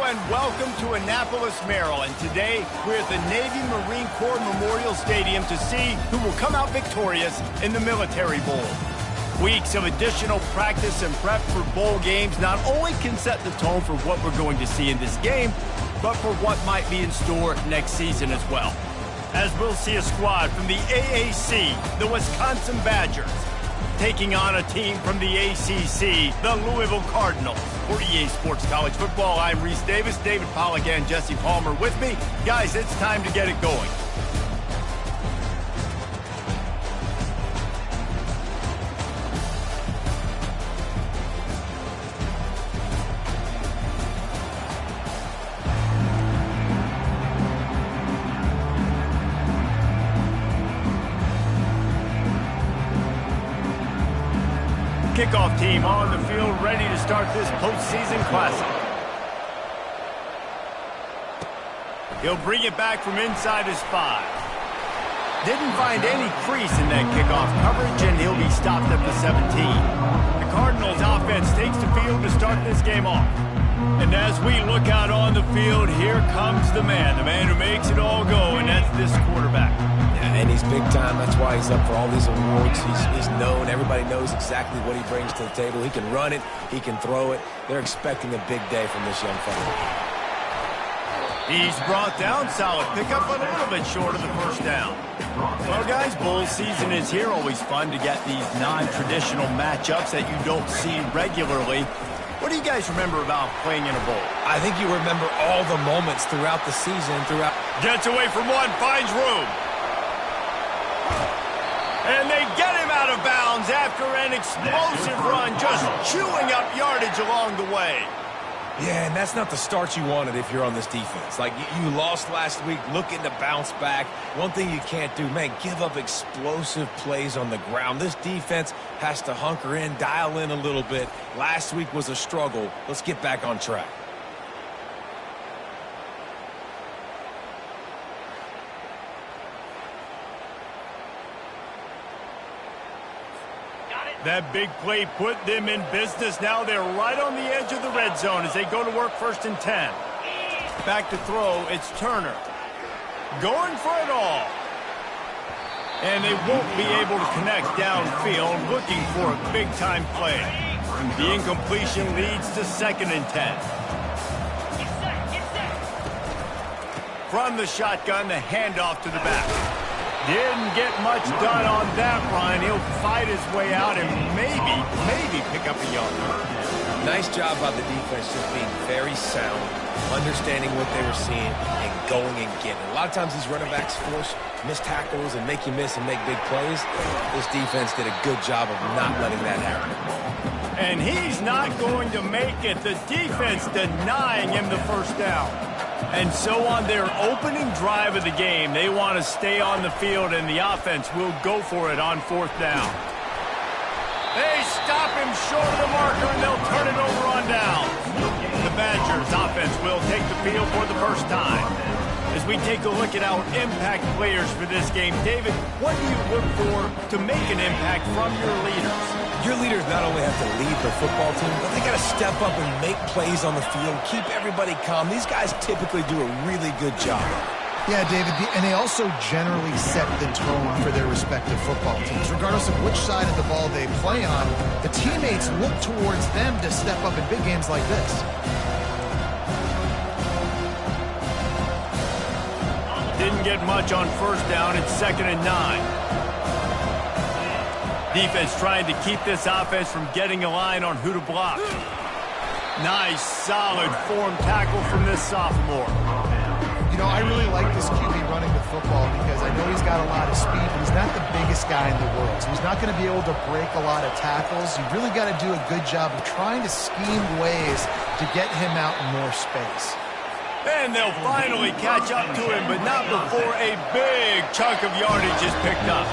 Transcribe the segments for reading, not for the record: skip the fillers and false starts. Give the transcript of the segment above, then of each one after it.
and welcome to Annapolis, Maryland. Today, we're at the Navy Marine Corps Memorial Stadium to see who will come out victorious in the Military Bowl. Weeks of additional practice and prep for bowl games not only can set the tone for what we're going to see in this game, but for what might be in store next season as well. As we'll see a squad from the AAC, the Wisconsin Badgers, taking on a team from the ACC, the Louisville Cardinals. For EA Sports College Football, I'm Reese Davis, David Pollack, and Jesse Palmer with me. Guys, it's time to get it going. Kickoff team on the field, ready to start this postseason classic. He'll bring it back from inside his 5. Didn't find any crease in that kickoff coverage, and he'll be stopped at the 17. The Cardinals offense takes the field to start this game off. And as we look out on the field, here comes the man who makes it all go, and that's this quarterback. And he's big time. That's why he's up for all these awards. He's known. Everybody knows exactly what he brings to the table. He can run it. He can throw it. They're expecting a big day from this young fella. He's brought down. Solid pickup, but a little bit short of the first down. Well, guys, bowl season is here. Always fun to get these non-traditional matchups that you don't see regularly. What do you guys remember about playing in a bowl? I think you remember all the moments throughout the season. Gets away from one, finds room. And they get him out of bounds after an explosive run, just chewing up yardage along the way. Yeah, and that's not the start you wanted if you're on this defense. Like, you lost last week, looking to bounce back. One thing you can't do, man, give up explosive plays on the ground. This defense has to hunker in, dial in a little bit. Last week was a struggle. Let's get back on track. That big play put them in business. Now they're right on the edge of the red zone as they go to work 1st and 10. Back to throw, it's Turner. Going for it all. And they won't be able to connect downfield, looking for a big-time play. The incompletion leads to 2nd and 10. From the shotgun, the handoff to the back. Didn't get much done on that run. He'll fight his way out and maybe pick up a yard. Nice job by the defense, just being very sound, understanding what they were seeing, and going and getting it. A lot of times these running backs force missed tackles and make you miss and make big plays. This defense did a good job of not letting that happen. And he's not going to make it. The defense denying him the first down. And so on their opening drive of the game, they want to stay on the field, and the offense will go for it on 4th down. They stop him short of the marker, and they'll turn it over on down. The Badgers offense will take the field for the first time. As we take a look at our impact players for this game, David, what do you look for to make an impact from your leaders? Your leaders not only have to lead the football team, but they got to step up and make plays on the field, keep everybody calm. These guys typically do a really good job. Yeah, David, and they also generally set the tone for their respective football teams. Regardless of which side of the ball they play on, the teammates look towards them to step up in big games like this. Didn't get much on 1st down. It's 2nd and 9. Defense trying to keep this offense from getting a line on who to block. Nice, solid form tackle from this sophomore. You know, I really like this QB running the football because I know he's got a lot of speed, but he's not the biggest guy in the world. So he's not going to be able to break a lot of tackles. You really got to do a good job of trying to scheme ways to get him out in more space. And they'll finally catch up to him, but not before a big chunk of yardage is picked up.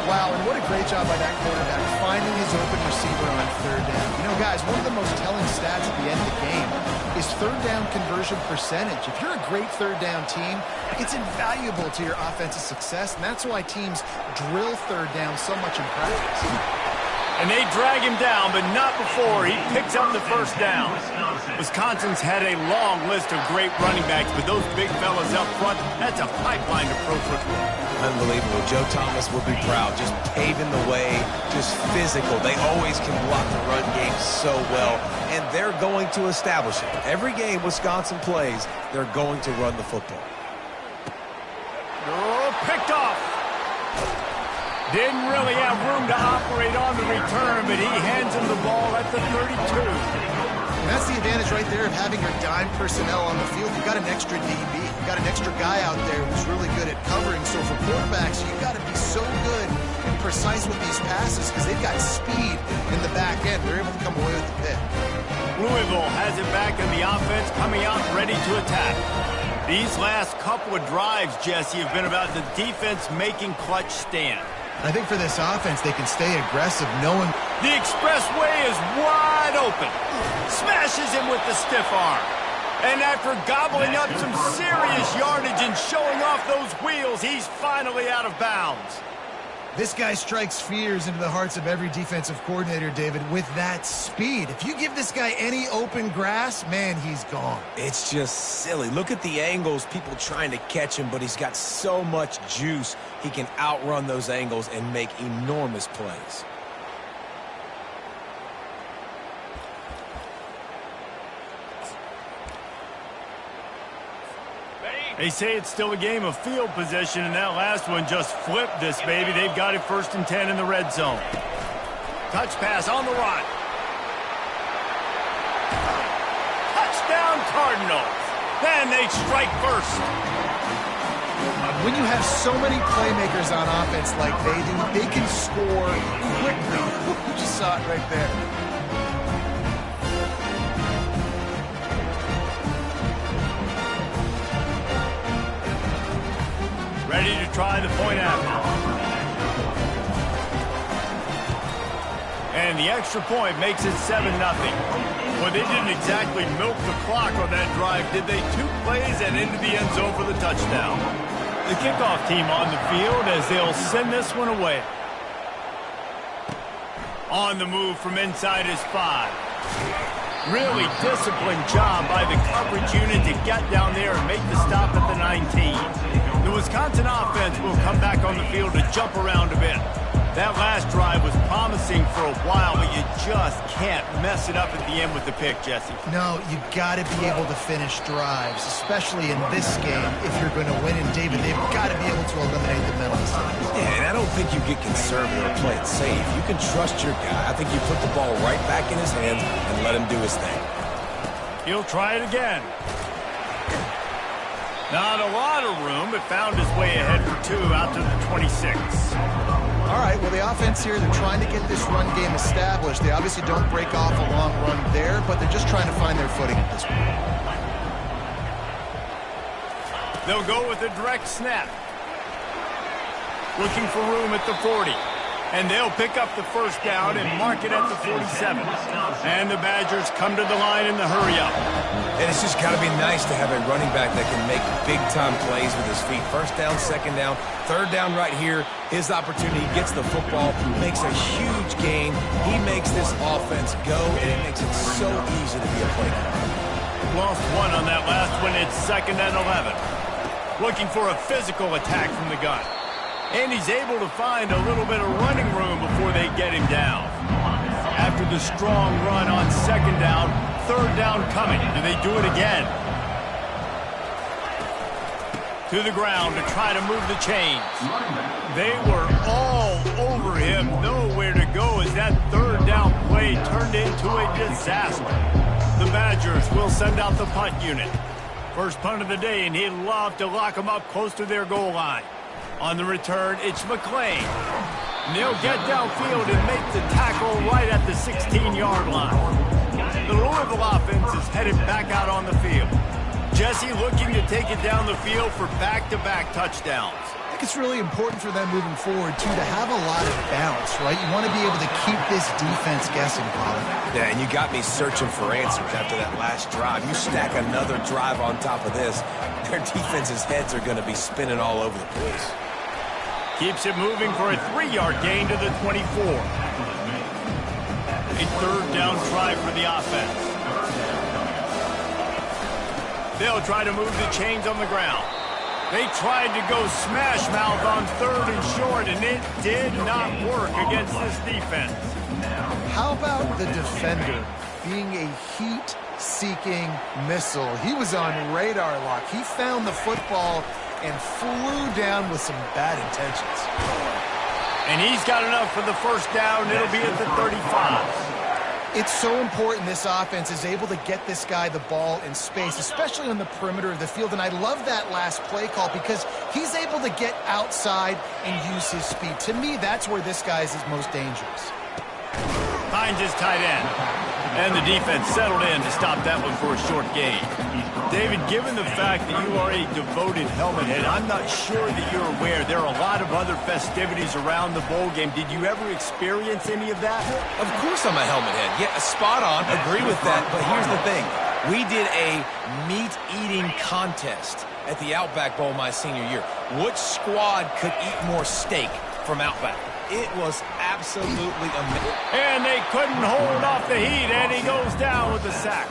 Wow, and what a great job by that quarterback finding his open receiver on 3rd down. You know, guys, one of the most telling stats at the end of the game is 3rd down conversion percentage. If you're a great 3rd down team, it's invaluable to your offensive success, and that's why teams drill 3rd down so much in practice. And they drag him down, but not before he picks up the first down. Wisconsin's had a long list of great running backs, but those big fellas up front, that's a pipeline to pro football. Unbelievable. Joe Thomas will be proud. Just paving the way, just physical. They always can block the run game so well, and they're going to establish it. Every game Wisconsin plays, they're going to run the football. Oh, picked off. Didn't really have room to operate on the return, but he hands him the ball at the 32. And that's the advantage right there of having your dime personnel on the field. You've got an extra DB. You've got an extra guy out there who's really good at covering. So for quarterbacks, you've got to be so good and precise with these passes because they've got speed in the back end. They're able to come away with the pick. Louisville has it back in the offense, coming out ready to attack. These last couple of drives, Jesse, have been about the defense making clutch stand. I think for this offense, they can stay aggressive knowing the expressway is wide open. Smashes him with the stiff arm. And after gobbling up some serious yardage and showing off those wheels, he's finally out of bounds. This guy strikes fears into the hearts of every defensive coordinator, David, with that speed. If you give this guy any open grass, man, he's gone. It's just silly. Look at the angles, people trying to catch him, but he's got so much juice. He can outrun those angles and make enormous plays. They say it's still a game of field position, and that last one just flipped this baby. They've got it 1st and 10 in the red zone. Touch pass on the run. Touchdown Cardinals. Then they strike first. When you have so many playmakers on offense like they do, they can score quickly. You just saw it right there. Ready to try the point after. And the extra point makes it 7-0. Well, they didn't exactly milk the clock on that drive, did they? 2 plays and into the end zone for the touchdown. The kickoff team on the field as they'll send this one away. On the move from inside his 5. Really disciplined job by the coverage unit to get down there and make the stop at the 19. The Wisconsin offense will come back on the field to jump around a bit. That last drive was promising for a while, but you just can't mess it up at the end with the pick, Jesse. No, you got to be able to finish drives, especially in this game if you're going to win. And David, they've got to be able to eliminate the mental mistakes. Yeah, and I don't think you get conservative or play it safe. You can trust your guy. I think you put the ball right back in his hands and let him do his thing. He'll try it again. Not a lot of room, but found his way ahead for 2 out to the 26. All right, well, the offense here, they're trying to get this run game established. They obviously don't break off a long run there, but they're just trying to find their footing at this point. They'll go with a direct snap. Looking for room at the 40. And they'll pick up the first down and mark it at the 47. And the Badgers come to the line in the hurry-up. And it's just got to be nice to have a running back that can make big-time plays with his feet. 1st down, 2nd down, 3rd down right here. His opportunity, gets the football, makes a huge gain. He makes this offense go, and it makes it so easy to be a playmaker. Lost 1 on that last one. It's 2nd and 11. Looking for a physical attack from the gun. And he's able to find a little bit of running room before they get him down. After the strong run on 2nd down, 3rd down coming. Do they do it again? To the ground to try to move the chains. They were all over him. Nowhere to go as that 3rd down play turned into a disaster. The Badgers will send out the punt unit. First punt of the day, and he'd love to lock them up close to their goal line. On the return, it's McClain. And they'll get downfield and make the tackle right at the 16-yard line. The Louisville offense is headed back out on the field. Jesse looking to take it down the field for back-to-back touchdowns. I think it's really important for them moving forward, too, to have a lot of balance, right? You want to be able to keep this defense guessing, Colin. Yeah, and you got me searching for answers after that last drive. You stack another drive on top of this, their defense's heads are going to be spinning all over the place. Keeps it moving for a 3-yard gain to the 24. A third down try for the offense. They'll try to move the chains on the ground. They tried to go smash mouth on 3rd and short, and it did not work against this defense. How about the defender being a heat-seeking missile? He was on radar lock. He found the football and flew down with some bad intentions. And he's got enough for the first down. It'll be at the 35. It's so important this offense is able to get this guy the ball in space, especially on the perimeter of the field. And I love that last play call because he's able to get outside and use his speed. To me, that's where this guy is his most dangerous. Finds his tight end. And the defense settled in to stop that one for a short gain. David, given the fact that you are a devoted helmet head, I'm not sure that you're aware there are a lot of other festivities around the bowl game. Did you ever experience any of that? Of course I'm a helmet head. Yeah, spot on. Agree with that. But here's the thing. We did a meat-eating contest at the Outback Bowl my senior year. Which squad could eat more steak from Outback? It was absolutely amazing. And they couldn't hold off the heat, and he goes down with the sack.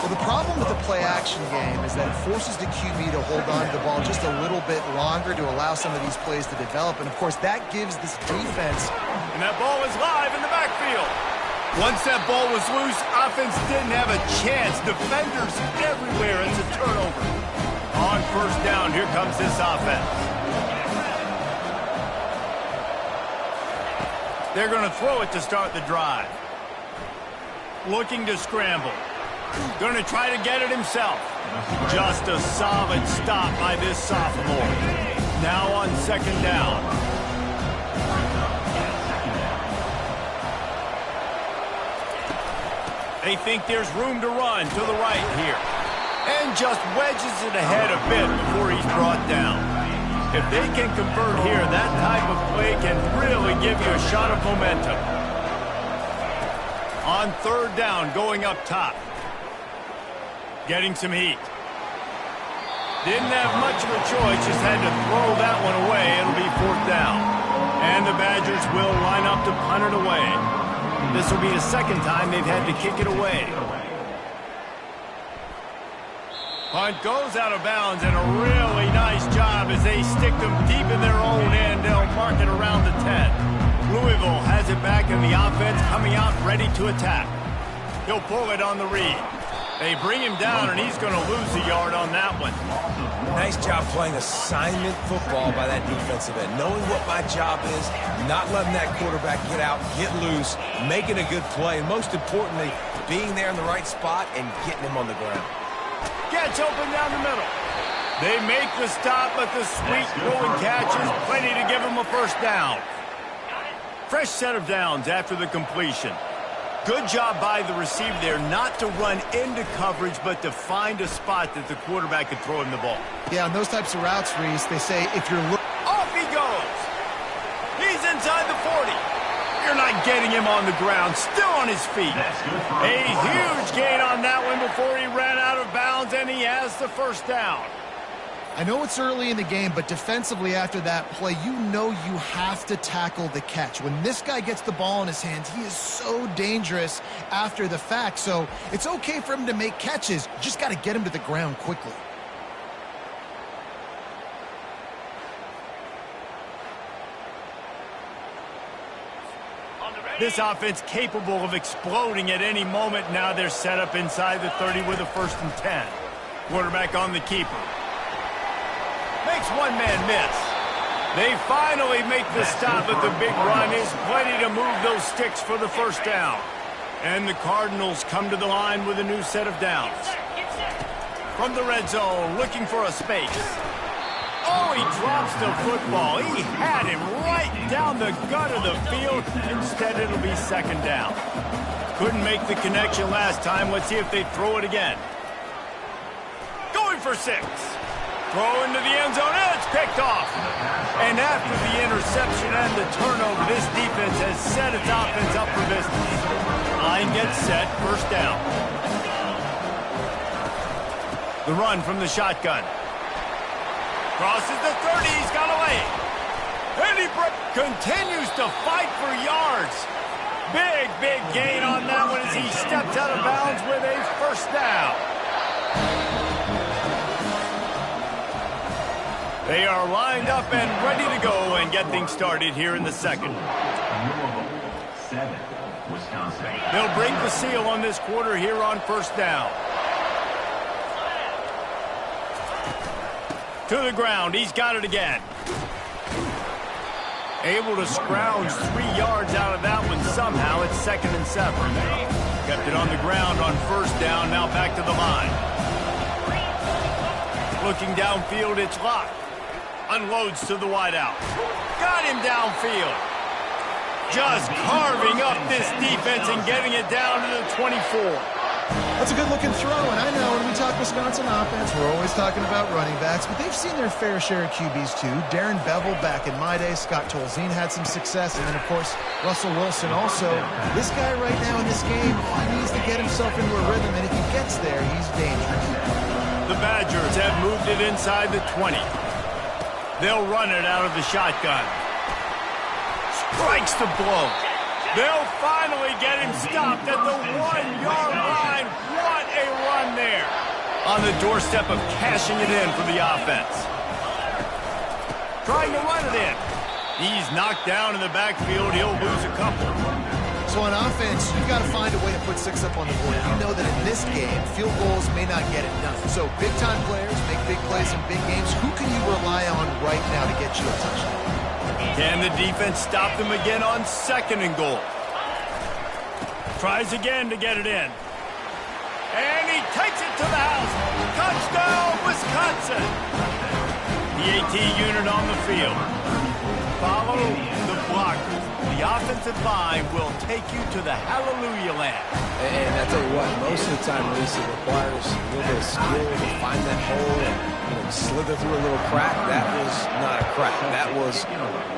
Well, the problem with the play-action game is that it forces the QB to hold on to the ball just a little bit longer to allow some of these plays to develop. And, of course, that gives this defense. And that ball is live in the backfield. Once that ball was loose, offense didn't have a chance. Defenders everywhere. It's a turnover. On first down, here comes this offense. They're going to throw it to start the drive. Looking to scramble. Going to try to get it himself. Just a solid stop by this sophomore. Now on second down. They think there's room to run to the right here. And just wedges it ahead a bit before he's brought down. If they can convert here, that type of play can really give you a shot of momentum. On third down, going up top. Getting some heat. Didn't have much of a choice, just had to throw that one away. It'll be fourth down. And the Badgers will line up to punt it away. This will be the second time they've had to kick it away. Punt goes out of bounds, and a really nice job as they stick them deep in their own end. They'll mark it around the 10. Louisville has it back in the offense, coming out ready to attack. He'll pull it on the read. They bring him down, and he's going to lose a yard on that one. Nice job playing assignment football by that defensive end. Knowing what my job is, not letting that quarterback get out, get loose, making a good play, and most importantly, being there in the right spot and getting him on the ground. Gets open down the middle. They make the stop, but the sweet throwing catch is plenty to give them a first down. Fresh set of downs after the completion. Good job by the receiver there not to run into coverage, but to find a spot that the quarterback could throw him the ball. Yeah, on those types of routes, Reese, they say if you're looking... Off he goes. He's inside the 40. You're not getting him on the ground, still on his feet. A huge gain on that one before he ran out of bounds, and he has the first down. I know it's early in the game, but defensively after that play, you know you have to tackle the catch. When this guy gets the ball in his hands, he is so dangerous after the fact. So it's okay for him to make catches. You just got to get him to the ground quickly. This offense capable of exploding at any moment. Now they're set up inside the 30 with a 1st and 10. Quarterback on the keeper. Makes one man miss. They finally make the stop at the big run. Is plenty to move those sticks for the first down. And the Cardinals come to the line with a new set of downs. From the red zone, looking for a space. Oh, he drops the football. He had him right down the gut of the field. Instead, it'll be second down. Couldn't make the connection last time. Let's see if they throw it again. Going for 6. Throw into the end zone, and it's picked off. And after the interception and the turnover, this defense has set its offense up for business. Line gets set, first down. The run from the shotgun. Crosses the 30, he's got away. And he continues to fight for yards. Big gain on that one as he stepped out of bounds with a first down. They are lined up and ready to go and get things started here in the second. They'll break the seal on this quarter here on first down. To the ground, he's got it again. Able to scrounge 3 yards out of that one somehow. It's 2nd and 7. Kept it on the ground on first down, now back to the line. Looking downfield, it's Locke. Unloads to the wideout. Got him downfield. Just carving up this defense and getting it down to the 24. That's a good-looking throw, and I know when we talk Wisconsin offense, we're always talking about running backs, but they've seen their fair share of QBs too. Darren Bevel back in my day, Scott Tolzien had some success, and then, of course, Russell Wilson also. This guy right now in this game, he needs to get himself into a rhythm, and if he gets there, he's dangerous. The Badgers have moved it inside the 20. They'll run it out of the shotgun. Strikes the blow. They'll finally get him stopped at the 1-yard line. What a run there. On the doorstep of cashing it in for the offense. Trying to run it in. He's knocked down in the backfield. He'll lose a couple. So on offense, you've got to find a way to put 6 up on the board. You know that in this game, field goals may not get it done. So big-time players make big plays in big games. Who can you rely on right now to get you a touchdown? Can the defense stop them again on 2nd and goal? Tries again to get it in. And he takes it to the house. Touchdown, Wisconsin. The AT unit on the field. Follow the blockers. The offensive line will take you to the hallelujah land. And I tell you what, most of the time, Reese, it requires a little bit of skill to find that hole and slither through a little crack. That was not a crack. That was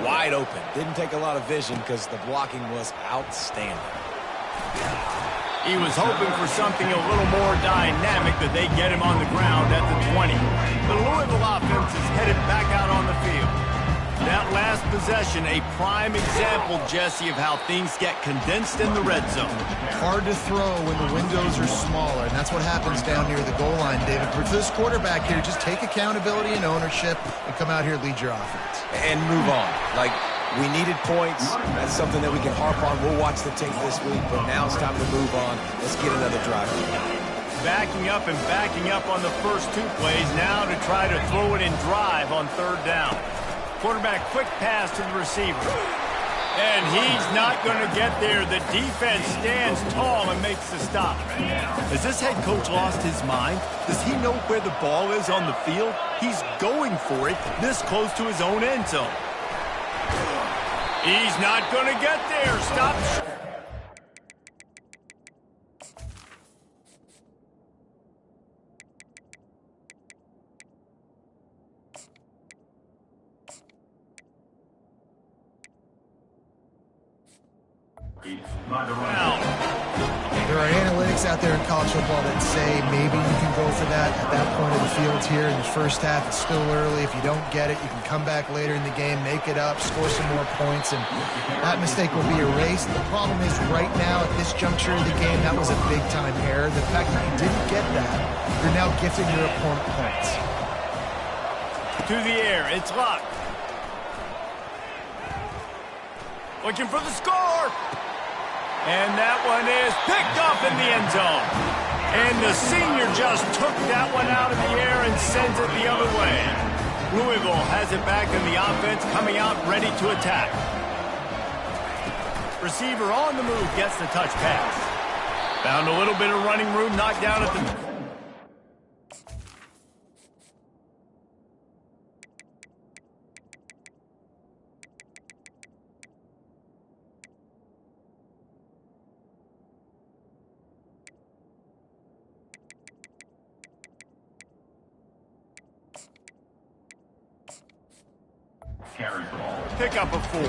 wide open. Didn't take a lot of vision because the blocking was outstanding. He was hoping for something a little more dynamic, that they get him on the ground at the 20. The Louisville offense is headed back out on the field. That last possession, a prime example, Jesse, of how things get condensed in the red zone. Hard to throw when the windows are smaller, and that's what happens down near the goal line, David. But for this quarterback here, just take accountability and ownership and come out here and lead your offense. And move on. Like, we needed points. That's something that we can harp on. We'll watch the tape this week, but now it's time to move on. Let's get another drive. Backing up and backing up on the first 2 plays, now to try to throw it and drive on 3rd down. Quarterback quick pass to the receiver. And he's not going to get there. The defense stands tall and makes the stop. Has this head coach lost his mind? Does he know where the ball is on the field? He's going for it this close to his own end zone. He's not going to get there. Stop. There are analytics out there in college football that say maybe you can go for that at that point of the field here in the first half. It's still early. If you don't get it, you can come back later in the game, make it up, score some more points, and that mistake will be erased. The problem is right now at this juncture of the game, that was a big-time error. The fact that you didn't get that, you're now gifting your opponent points. To the air, it's Locke. Looking for the score. And that one is picked up in the end zone. And the senior just took that one out of the air and sends it the other way. Louisville has it back in the offense, coming out ready to attack. Receiver on the move gets the touch pass. Found a little bit of running room, knocked down at the... Carries the ball. pick up a 4.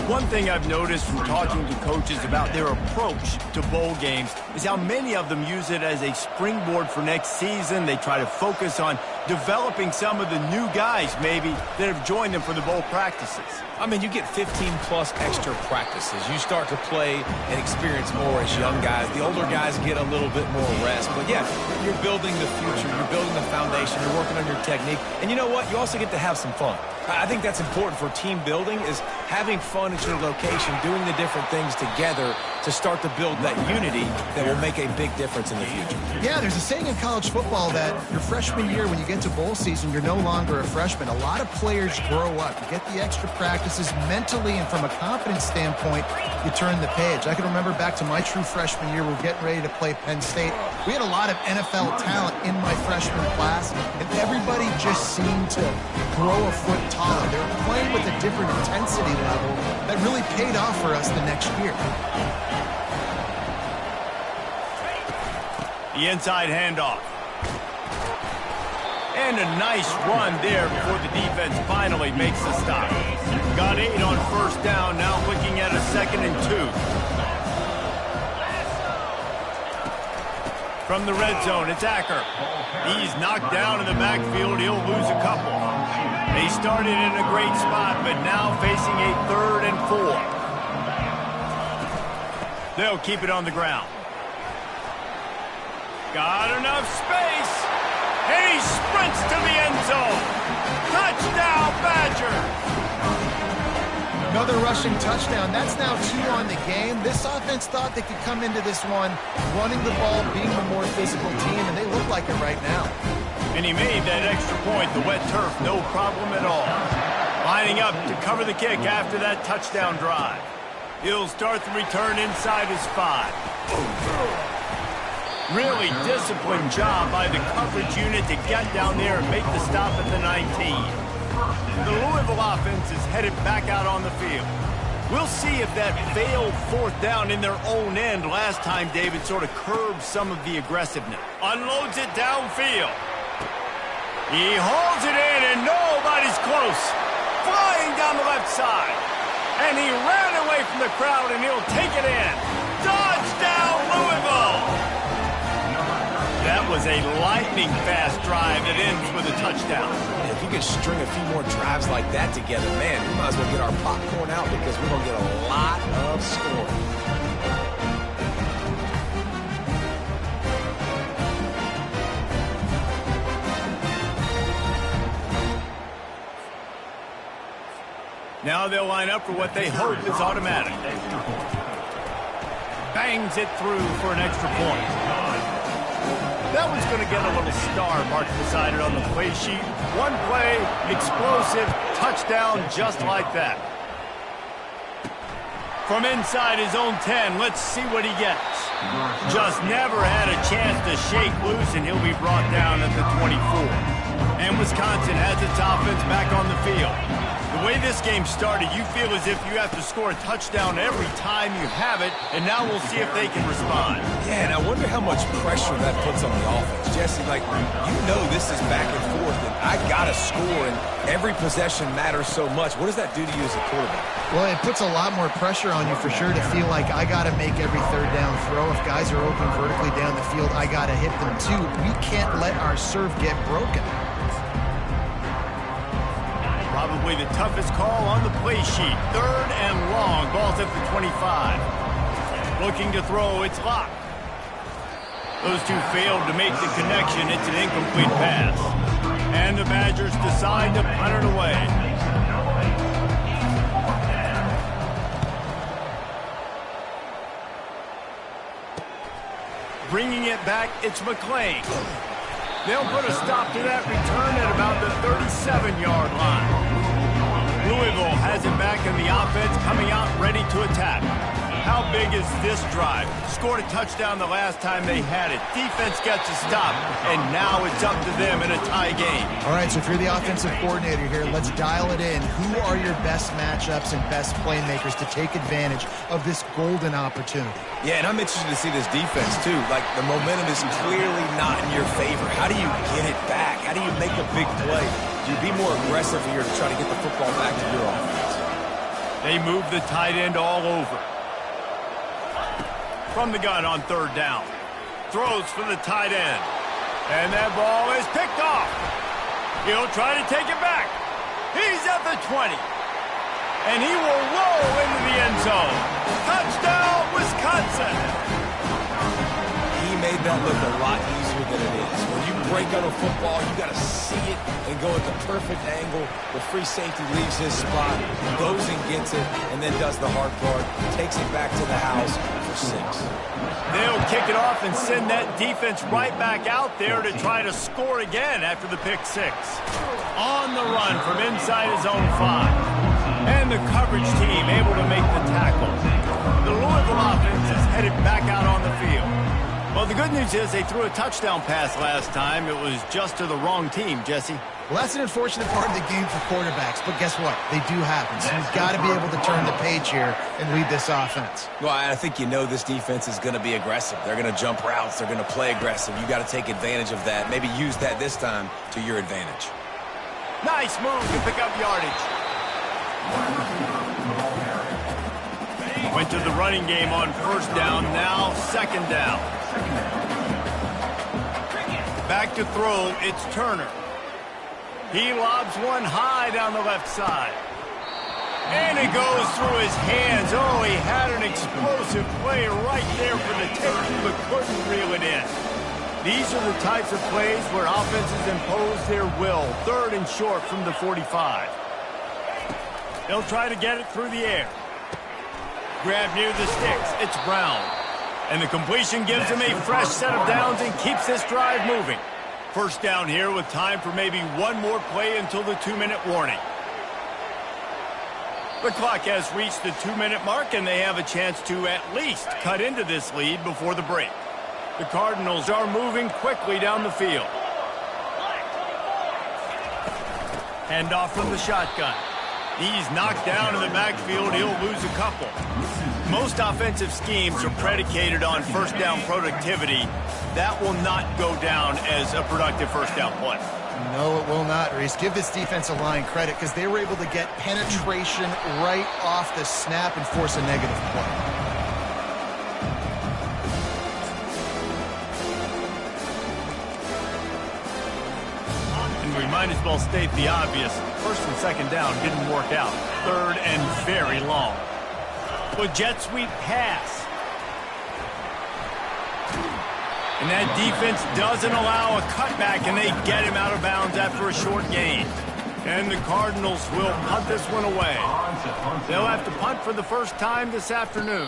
One thing I've noticed from talking to coaches about their approach to bowl games is how many of them use it as a springboard for next season. They try to focus on developing some of the new guys, maybe, that have joined them for the bowl practices. I mean, you get 15-plus extra practices. You start to play and experience more as young guys. The older guys get a little bit more rest. But, yeah, you're building the future. You're building the foundation. You're working on your technique. And you know what? You also get to have some fun. I think that's important for team building, is having fun at your location, doing the different things together to start to build that unity that will make a big difference in the future. Yeah, there's a saying in college football that your freshman year, when you get to bowl season, you're no longer a freshman. A lot of players grow up. You get the extra practices mentally, and from a confidence standpoint, you turn the page. I can remember back to my true freshman year, we were getting ready to play Penn State. We had a lot of NFL talent in my freshman class, and everybody just seemed to grow a foot taller. They were playing with a different intensity level that really paid off for us the next year. The inside handoff. And a nice run there before the defense finally makes the stop. Got 8 on first down, now looking at a 2nd and 2. From the red zone, it's Acker. He's knocked down in the backfield. He'll lose a couple. They started in a great spot, but now facing a 3rd and 4. They'll keep it on the ground. Got enough space, and he sprints to the end zone. Touchdown, Badger! Another rushing touchdown. That's now 2 on the game. This offense thought they could come into this one running the ball, being the more physical team, and they look like it right now. And he made that extra point, the wet turf, no problem at all. Lining up to cover the kick after that touchdown drive. He'll start the return inside his 5. Really disciplined job by the coverage unit to get down there and make the stop at the 19. The Louisville offense is headed back out on the field. We'll see if that failed 4th down in their own end last time David sort of curbed some of the aggressiveness. Unloads it downfield. He hauls it in and nobody's close. Flying down the left side. And he ran away from the crowd and he'll take it in. Touchdown, Louisville! That was a lightning-fast drive that ends with a touchdown. If you could string a few more drives like that together, man, we might as well get our popcorn out because we're going to get a lot of scoring. Now they'll line up for what they hope is automatic. Bangs it through for an extra point. That one's going to get a little star marked beside it on the play sheet. One play, explosive, touchdown just like that. From inside his own 10, let's see what he gets. Just never had a chance to shake loose, and he'll be brought down at the 24. And Wisconsin has its offense back on the field. The way this game started, you feel as if you have to score a touchdown every time you have it, and now we'll see if they can respond. Yeah, and I wonder how much pressure that puts on the offense. Jesse, like, you know this is back and forth, and I got to score, and every possession matters so much. What does that do to you as a quarterback? Well, it puts a lot more pressure on you for sure to feel like I got to make every 3rd down throw. If guys are open vertically down the field, I got to hit them too. We can't let our serve get broken. Probably the toughest call on the play sheet. 3rd and long. Ball's at the 25. Looking to throw. It's locked. Those two failed to make the connection. It's an incomplete pass. And the Badgers decide to punt it away. Bringing it back, it's McClain. They'll put a stop to that return at about the 37-yard line. Louisville has it back in the offense, coming out ready to attack. How big is this drive? Scored a touchdown the last time they had it. Defense gets a stop, and now it's up to them in a tie game. All right, so if you're the offensive coordinator here, let's dial it in. Who are your best matchups and best playmakers to take advantage of this golden opportunity? Yeah, and I'm interested to see this defense, too. Like, the momentum is clearly not in your favor. How do you get it back? How do you make a big play? Do you be more aggressive here to try to get the football back to your offense? They move the tight end all over. From the gun on third down. Throws for the tight end. And that ball is picked off. He'll try to take it back. He's at the 20. And he will roll into the end zone. Touchdown, Wisconsin! He made that look a lot easier than it is. When you break on a football, you got to see it and go at the perfect angle. The free safety leaves his spot, goes and gets it, and then does the hard part, takes it back to the house for 6. They'll kick it off and send that defense right back out there to try to score again after the pick 6. On the run from inside his own 5. And the coverage team able to make the tackle. The Louisville offense is headed back out on the field. Well, the good news is they threw a touchdown pass last time. It was just to the wrong team, Jesse. Well, that's an unfortunate part of the game for quarterbacks, but guess what? They do happen. So you've got to be able to turn the page here and lead this offense. Well, I think you know this defense is going to be aggressive. They're going to jump routes. They're going to play aggressive. You got to take advantage of that. Maybe use that this time to your advantage. Nice move to pick up yardage. Went to the running game on first down, now second down. Back to throw, it's Turner. He lobs one high down the left side. And it goes through his hands. Oh, he had an explosive play right there for the taking, but couldn't reel it in. These are the types of plays where offenses impose their will. Third and short from the 45. They'll try to get it through the air. Grab near the sticks. It's Brown. And the completion gives him a fresh set of downs and keeps this drive moving. First down here with time for maybe one more play until the 2-minute warning. The clock has reached the 2-minute mark, and they have a chance to at least cut into this lead before the break. The Cardinals are moving quickly down the field. Handoff from the shotgun. He's knocked down in the backfield. He'll lose a couple. Most offensive schemes are predicated on first down productivity. That will not go down as a productive first down play. No, it will not, Reese. Give this defensive line credit because they were able to get penetration right off the snap and force a negative play. We might as well state the obvious. First and second down didn't work out. Third and very long. With jet sweep pass. And that defense doesn't allow a cutback, and they get him out of bounds after a short gain. And the Cardinals will punt this one away. They'll have to punt for the first time this afternoon.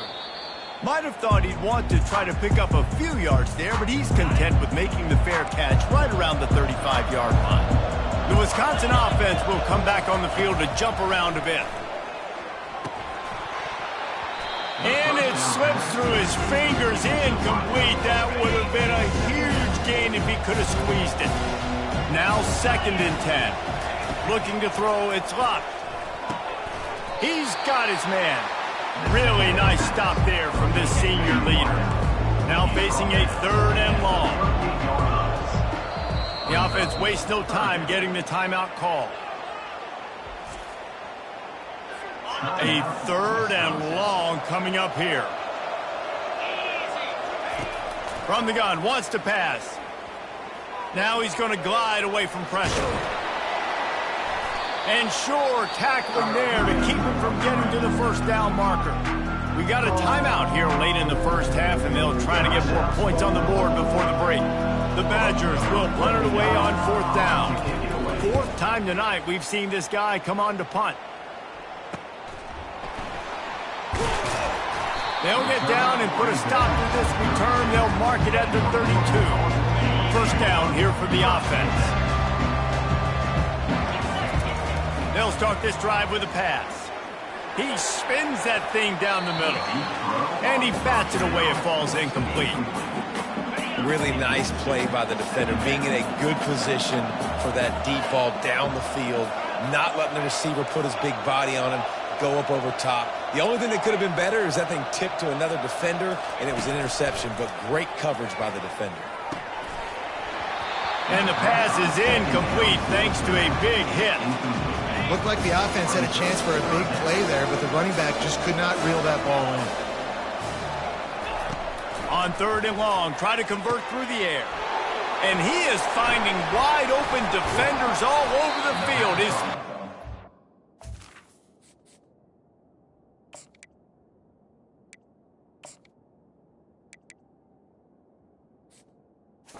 Might have thought he'd want to try to pick up a few yards there, but he's content with making the fair catch right around the 35-yard line. The Wisconsin offense will come back on the field to jump around a bit. And it slips through his fingers, incomplete. That would have been a huge gain if he could have squeezed it. Now 2nd and 10. Looking to throw, it's Luck. He's got his man. Really nice stop there from this senior leader. Now facing a 3rd and long. The offense wastes no time getting the timeout call. A 3rd and long coming up here. From the gun, wants to pass. Now he's going to glide away from pressure. And Shore tackling there to keep him from getting to the first down marker. We got a timeout here late in the first half, and they'll try to get more points on the board before the break. The Badgers will punt it away on 4th down. 4th time tonight we've seen this guy come on to punt. They'll get down and put a stop to this return. They'll mark it at the 32. First down here for the offense. They'll start this drive with a pass. He spins that thing down the middle. And he bats it away. It falls incomplete. Really nice play by the defender, being in a good position for that deep ball down the field, not letting the receiver put his big body on him, go up over top. The only thing that could have been better is that thing tipped to another defender, and it was an interception, but great coverage by the defender. And the pass is incomplete thanks to a big hit. Looked like the offense had a chance for a big play there, but the running back just could not reel that ball in. On 3rd and long, try to convert through the air. And he is finding wide open defenders all over the field.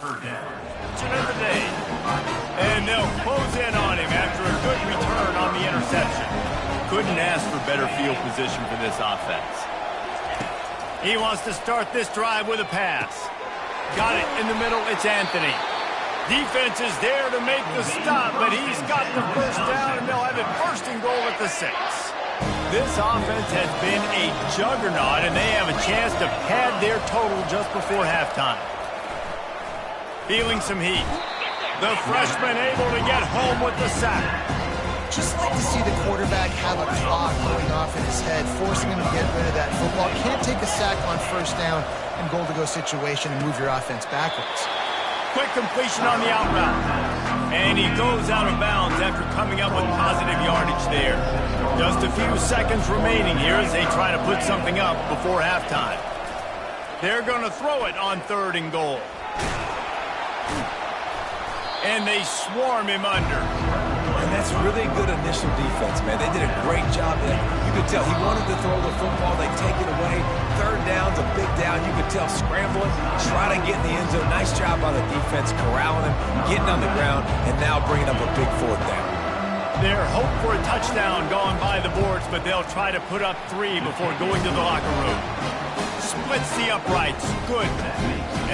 Of the day. And they'll close in on him after a good return on the interception. Couldn't ask for better field position for this offense. He wants to start this drive with a pass. Got it in the middle. It's Anthony. Defense is there to make the stop, but he's got the first down, and they'll have it 1st and goal at the 6. This offense has been a juggernaut, and they have a chance to pad their total just before halftime. Feeling some heat. The freshman able to get home with the sack. Just like to see the quarterback have a clock going off in his head, forcing him to get rid of that football. Can't take a sack on 1st down and goal-to-go situation and move your offense backwards. Quick completion on the out route. And he goes out of bounds after coming up with positive yardage there. Just a few seconds remaining here as they try to put something up before halftime. They're going to throw it on 3rd and goal. And they swarm him under. And that's really good initial defense, man. They did a great job there. You could tell he wanted to throw the football. They take it away. 3rd down's a big down. You could tell scrambling, try to get in the end zone. Nice job by the defense, corralling him, getting on the ground, and now bringing up a big 4th down. Their hope for a touchdown gone by the boards, but they'll try to put up 3 before going to the locker room. Splits the uprights. Good.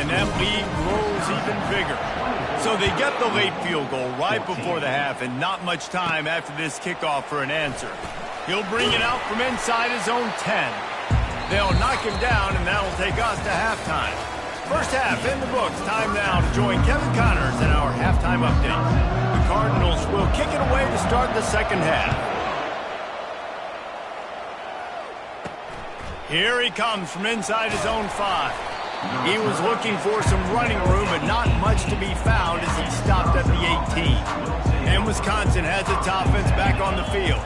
And that lead grows even bigger. So they get the late field goal right before the half, and not much time after this kickoff for an answer. He'll bring it out from inside his own 10. They'll knock him down, and that'll take us to halftime. First half in the books. Time now to join Kevin Connors in our halftime update. The Cardinals will kick it away to start the 2nd half. Here he comes from inside his own 5. He was looking for some running room, but not much to be found as he stopped at the 18. And Wisconsin has its offense back on the field.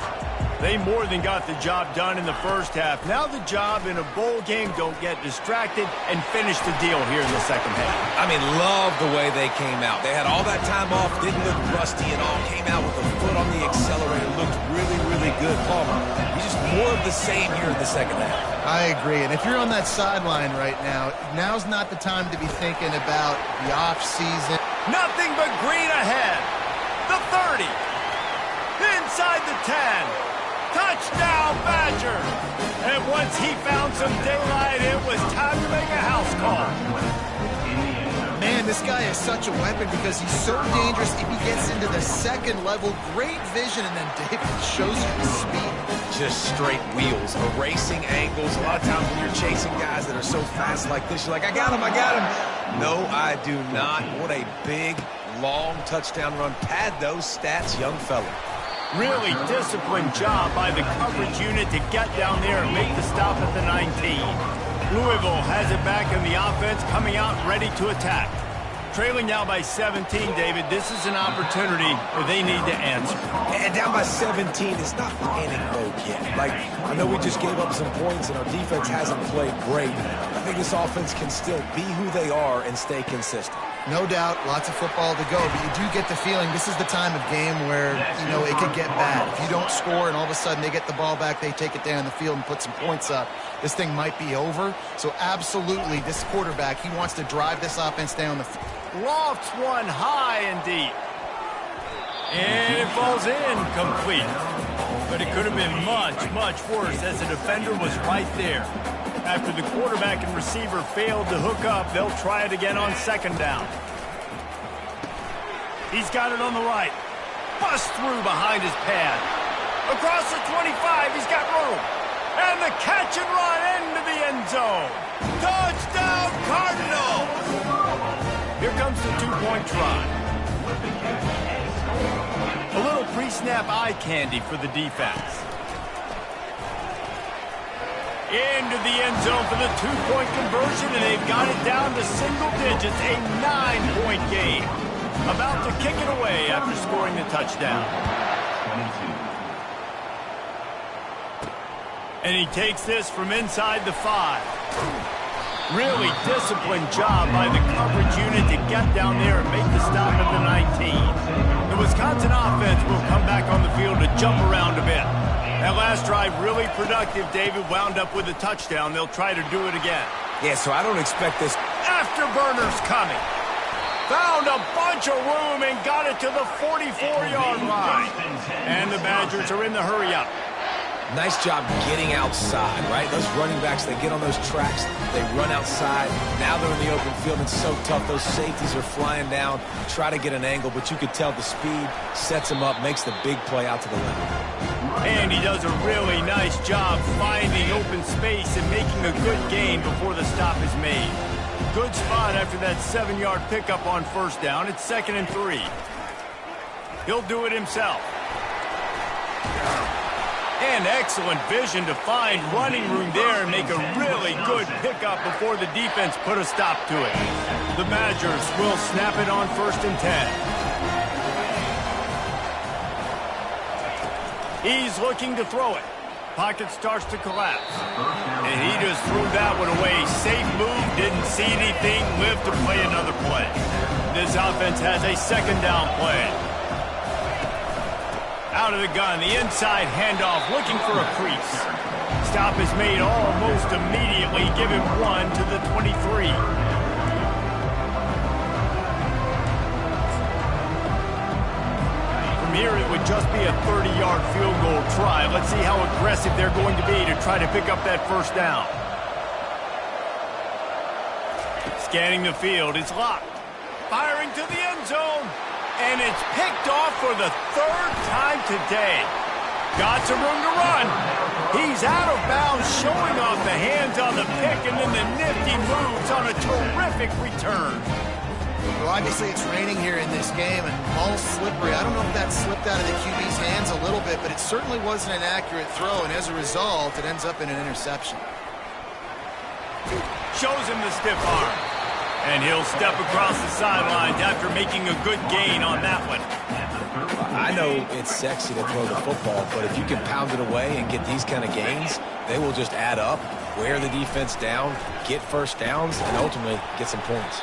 They more than got the job done in the first half. Now the job in a bowl game, don't get distracted and finish the deal here in the 2nd half. I mean, love the way they came out. They had all that time off, didn't look rusty at all, came out with a foot on the accelerator, looked really, really good. Palmer, he's just more of the same here in the 2nd half. I agree, and if you're on that sideline right now, now's not the time to be thinking about the off-season. Nothing but green ahead. The 30. Inside the 10. Touchdown, Badger! And once he found some daylight, it was time to make a house call. Man, this guy is such a weapon because he's so dangerous if he gets into the 2nd level. Great vision, and then David shows you the speed. Just straight wheels, erasing angles. A lot of times when you're chasing guys that are so fast like this, you're like, I got him, I got him. No, I do not. What a big, long touchdown run. Pad those stats, young fella. Really disciplined job by the coverage unit to get down there and make the stop at the 19. Louisville has it back in the offense, coming out ready to attack. Trailing now by 17, David. This is an opportunity where they need to answer. And down by 17, it's not panic mode yet. Like, I know we just gave up some points and our defense hasn't played great. I think this offense can still be who they are and stay consistent. No doubt, lots of football to go, but you do get the feeling this is the time of game where, you know, it could get bad. If you don't score and all of a sudden they get the ball back, they take it down the field and put some points up, this thing might be over. So absolutely, this quarterback, he wants to drive this offense down the field. Lofts one high and deep. And it falls in complete. But it could have been much, much worse as the defender was right there. After the quarterback and receiver failed to hook up, they'll try it again on 2nd down. He's got it on the right. Bust through behind his pad. Across the 25, he's got room. And the catch and run into the end zone. Touchdown, Cardinals! Here comes the 2-point try. A little pre-snap eye candy for the defense. Into the end zone for the 2-point conversion, and they've got it down to single digits, a 9-point game. About to kick it away after scoring the touchdown. And he takes this from inside the 5. Really disciplined job by the coverage unit to get down there and make the stop at the 19. The Wisconsin offense will come back on the field to jump around a bit. That last drive really productive, David, wound up with a touchdown. They'll try to do it again. Yeah, so I don't expect this. Afterburners coming. Found a bunch of room and got it to the 44-yard line. And the Badgers are in the hurry-up. Nice job getting outside, right? Those running backs, they get on those tracks, they run outside. Now they're in the open field. It's so tough. Those safeties are flying down, try to get an angle, but you could tell the speed sets him up, makes the big play out to the left. And he does a really nice job finding open space and making a good gain before the stop is made. Good spot after that 7-yard pickup on first down. It's 2nd and 3. He'll do it himself. And excellent vision to find running room there and make a really good pickup before the defense put a stop to it. The Badgers will snap it on 1st and 10. He's looking to throw it. Pocket starts to collapse. And he just threw that one away. Safe move, didn't see anything, lived to play another play. This offense has a 2nd down play. Out of the gun, the inside handoff, looking for a crease. Stop is made almost immediately. Give him 1 to the 23. From here, it would just be a 30-yard field goal try. Let's see how aggressive they're going to be to try to pick up that first down. Scanning the field, it's locked. Firing to the end zone. And it's picked off for the 3rd time today. Got some room to run. He's out of bounds, showing off the hands on the pick, and then the nifty moves on a terrific return. Well, obviously it's raining here in this game, and ball's slippery. I don't know if that slipped out of the QB's hands a little bit, but it certainly wasn't an accurate throw, and as a result, it ends up in an interception. Shows him the stiff arm. And he'll step across the sidelines after making a good gain on that one. I know it's sexy to throw the football, but if you can pound it away and get these kind of gains, they will just add up, wear the defense down, get first downs, and ultimately get some points.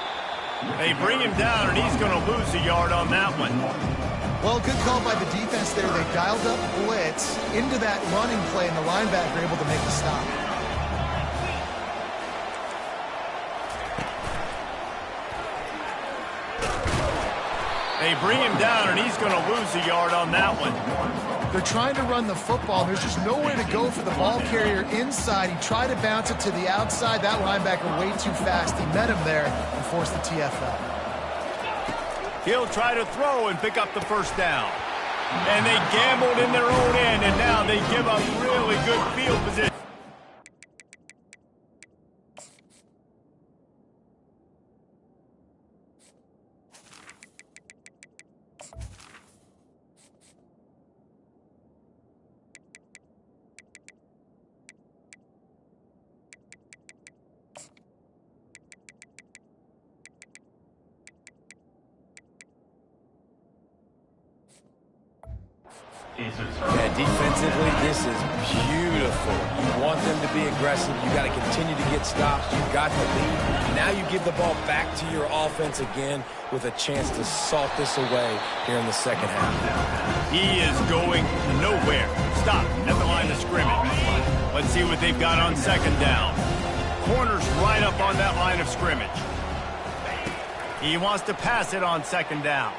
They bring him down, and he's going to lose a yard on that one. Well, good call by the defense there. They dialed up blitz into that running play, and the linebacker able to make the stop. They bring him down, and he's going to lose a yard on that one. They're trying to run the football. There's just nowhere to go for the ball carrier inside. He tried to bounce it to the outside. That linebacker way too fast. He met him there and forced the TFL. He'll try to throw and pick up the first down. And they gambled in their own end, and now they give up really good field position. Yeah, defensively, this is beautiful. You want them to be aggressive. You got to continue to get stops. You got the lead. Now you give the ball back to your offense again with a chance to salt this away here in the second half. He is going nowhere. Stop at the line of scrimmage. Let's see what they've got on second down. Corner's right up on that line of scrimmage. He wants to pass it on second down.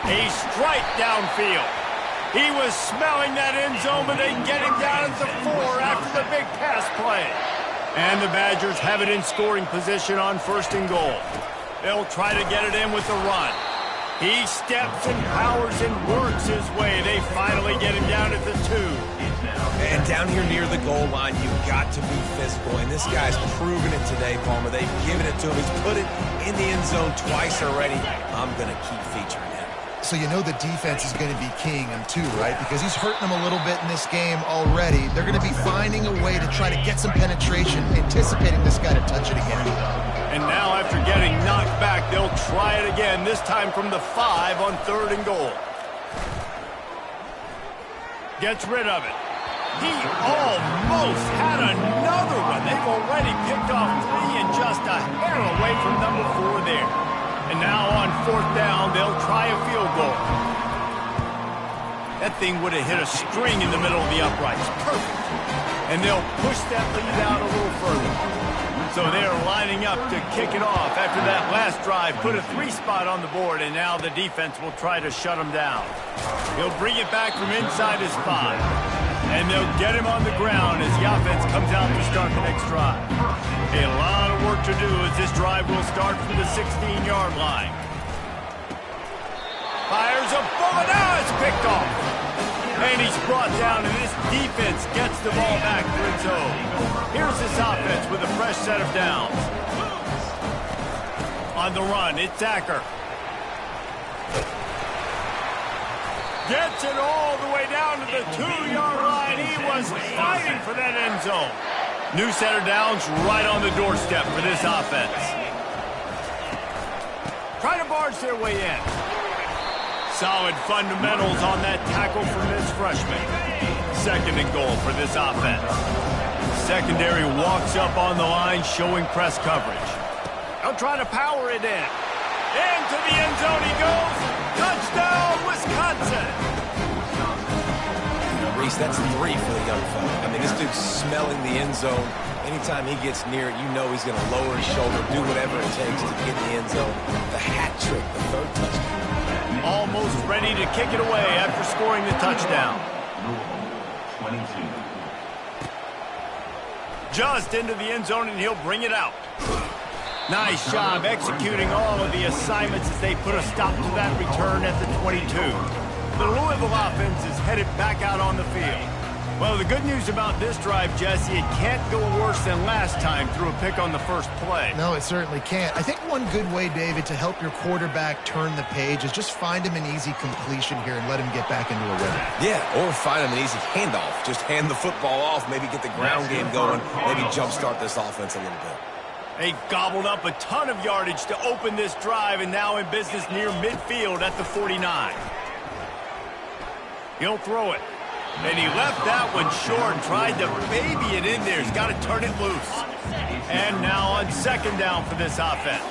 A strike downfield. He was smelling that end zone, but they get him down at the 4 after the big pass play. And the Badgers have it in scoring position on 1st and goal. They'll try to get it in with the run. He steps and powers and works his way. They finally get him down at the 2. And down here near the goal line, you've got to be physical. And this guy's proven it today, Palmer. They've given it to him. He's put it in the end zone twice already. I'm going to keep featuring him. So you know the defense is going to be keying him too, right? Because he's hurting them a little bit in this game already. They're going to be finding a way to try to get some penetration, anticipating this guy to touch it again. And now after getting knocked back, they'll try it again, this time from the 5 on 3rd and goal. Gets rid of it. He almost had another one. They've already picked off 3 and just a hair away from number 4 there. And now on 4th down, they'll try a field goal. That thing would have hit a string in the middle of the uprights. Perfect. And they'll push that lead out a little further. So they're lining up to kick it off after that last drive. Put a 3 spot on the board, and now the defense will try to shut him down. He'll bring it back from inside his 5. And they'll get him on the ground as the offense comes out to start the next drive. A lot of work to do as this drive will start from the 16-yard line. Fires a bullet. Now it's picked off. And he's brought down, and this defense gets the ball back for its own. Here's this offense with a fresh set of downs. On the run, it's Acker. Gets it all the way down to the 2-yard line. He was fighting for that end zone. New set of downs right on the doorstep for this offense. Try to barge their way in. Solid fundamentals on that tackle from this freshman. 2nd and goal for this offense. Secondary walks up on the line, showing press coverage. They'll try to power it in. Into the end zone he goes. Touchdown, Wisconsin. Reese, that's 3 for the young fella. I mean, this dude's smelling the end zone. Anytime he gets near it, you know he's going to lower his shoulder, do whatever it takes to get in the end zone. The hat trick, the 3rd touchdown. Almost ready to kick it away after scoring the touchdown. 22. Just into the end zone, and he'll bring it out. Nice job executing all of the assignments as they put a stop to that return at the 22. The Louisville offense is headed back out on the field. Well, the good news about this drive, Jesse, it can't go worse than last time through a pick on the first play. No, it certainly can't. I think one good way, David, to help your quarterback turn the page is just find him an easy completion here and let him get back into a rhythm. Yeah, or find him an easy handoff. Just hand the football off, maybe get the ground game going, maybe jumpstart this offense a little bit. They gobbled up a ton of yardage to open this drive, and now in business near midfield at the 49. He'll throw it. And he left that one short, tried to baby it in there. He's got to turn it loose. And now on 2nd down for this offense.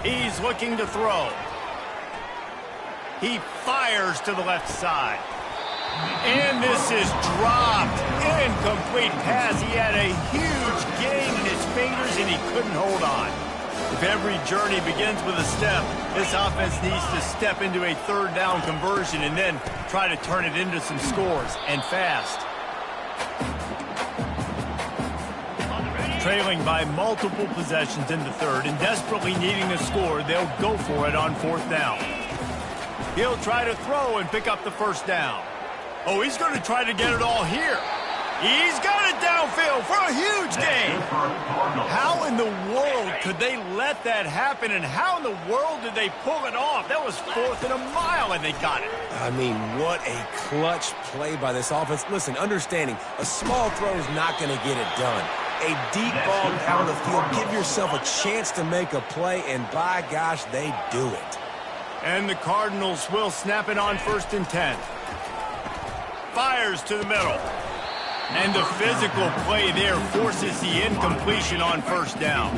He's looking to throw. He fires to the left side. And this is dropped. Incomplete pass. He had a huge gain in his fingers, and he couldn't hold on. If every journey begins with a step, this offense needs to step into a 3rd down conversion and then try to turn it into some scores, and fast. Trailing by multiple possessions in the 3rd and desperately needing a score, they'll go for it on 4th down. He'll try to throw and pick up the 1st down. Oh, he's going to try to get it all here. He's got it downfield for a huge gain. How in the world could they let that happen, and how in the world did they pull it off? That was 4th and a mile, and they got it. I mean, what a clutch play by this offense. Listen, understanding, a small throw is not going to get it done. A deep ball down the field, give yourself a chance to make a play, and by gosh, they do it. And the Cardinals will snap it on 1st and 10. Fires to the middle. And the physical play there forces the incompletion on 1st down.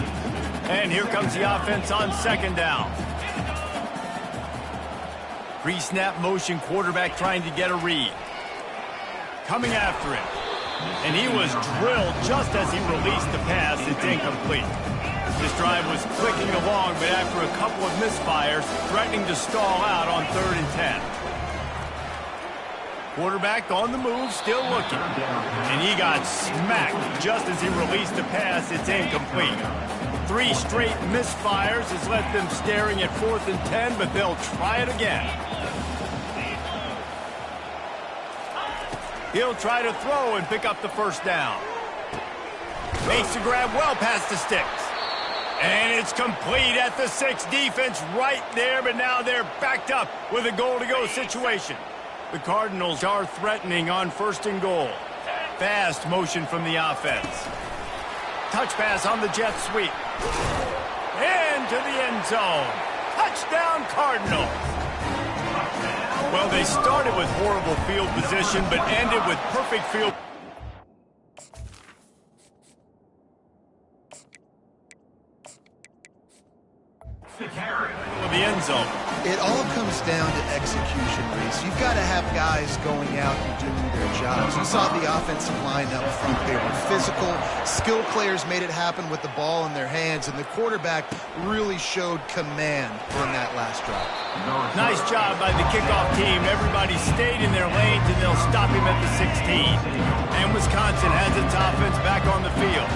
And here comes the offense on 2nd down. Pre-snap motion, quarterback trying to get a read. Coming after him. And he was drilled just as he released the pass. It's incomplete. This drive was clicking along, but after a couple of misfires, threatening to stall out on 3rd and 10. Quarterback on the move, still looking. And he got smacked just as he released the pass. It's incomplete. 3 straight misfires has left them staring at 4th and 10, but they'll try it again. He'll try to throw and pick up the 1st down. Makes the grab well past the sticks. And it's complete at the 6. Defense right there, but now they're backed up with a goal-to-go situation. The Cardinals are threatening on 1st and goal. Fast motion from the offense. Touch pass on the jet sweep. Into the end zone. Touchdown, Cardinals. Well, they started with horrible field position, but ended with perfect field. Of the end zone. It all comes down to execution, Reese. You've got to have guys going out and doing their jobs. You saw the offensive line up front. They were physical. Skill players made it happen with the ball in their hands, and the quarterback really showed command on that last drive. Nice job by the kickoff team. Everybody stayed in their lanes, and they'll stop him at the 16. And Wisconsin has its offense back on the field.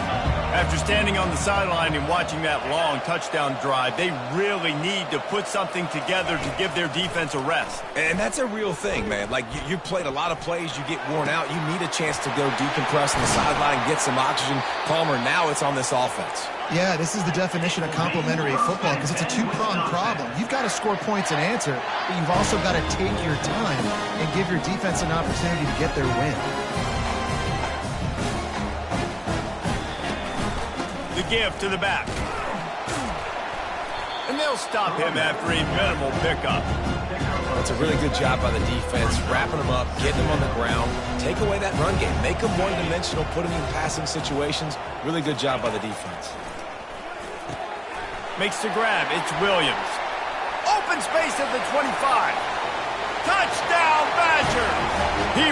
After standing on the sideline and watching that long touchdown drive, they really need to put something together to give their defense a rest. And that's a real thing, man. Like, you played a lot of plays, you get worn out, you need a chance to go decompress on the sideline, get some oxygen. Palmer, now it's on this offense. Yeah, this is the definition of complementary football because it's a two-pronged problem. You've got to score points and answer, but you've also got to take your time and give your defense an opportunity to get their win. The give to the back. And they'll stop him after a minimal pickup. That's a really good job by the defense, wrapping them up, getting them on the ground. Take away that run game. Make them one-dimensional, put them in passing situations. Really good job by the defense. Makes the grab. It's Williams. Open space at the 25. Touchdown, Badger! He